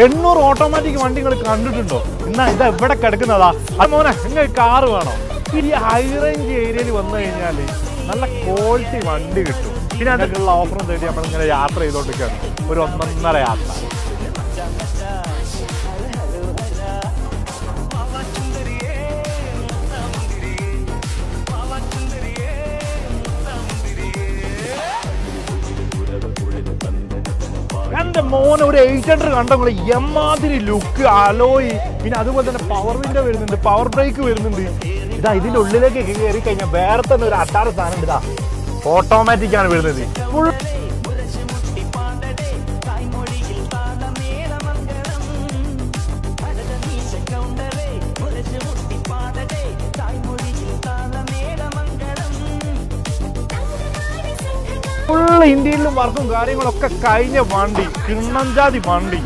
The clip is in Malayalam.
800 ഓട്ടോമാറ്റിക് വണ്ടി നിങ്ങൾ കണ്ടിട്ടുണ്ടോ? എന്നാ ഇത് എവിടെ കിടക്കുന്നതാ? അത് മോനെ നിങ്ങൾക്ക് കാറ് വേണോ? ഈ ഹൈ റേഞ്ച് ഏരിയയിൽ വന്നു കഴിഞ്ഞാൽ നല്ല ക്വാളിറ്റി വണ്ടി കിട്ടും. പിന്നെ അതിനുള്ള ഓഫറും തേടി നമ്മളിങ്ങനെ യാത്ര ചെയ്തോണ്ടിരിക്കുകയാണ്. ഒരു 1.5 യാത്ര. എൻ്റെ മോനെ ഒരു 800 കണ്ടോ? എമ്മാതിരി ലുക്ക്, അലോയി, പിന്നെ അതുപോലെ തന്നെ പവർ വിൻഡോ വരുന്നുണ്ട്, പവർ ബ്രേക്ക് വരുന്നുണ്ട്. ഇതാ ഇതിൻ്റെ ഉള്ളിലേക്ക് കയറി കഴിഞ്ഞാൽ വേറെ തന്നെ ഒരു അട്ടാറ് സാധനം ഉണ്ട്. ഇതാ ഓട്ടോമാറ്റിക് ആണ് വരുന്നത്. ഫുൾ ഇന്ത്യയിലും വർക്കും കാര്യങ്ങളൊക്കെ കഴിഞ്ഞ വണ്ടി, കിണ്ണഞ്ചാതി വണ്ടി.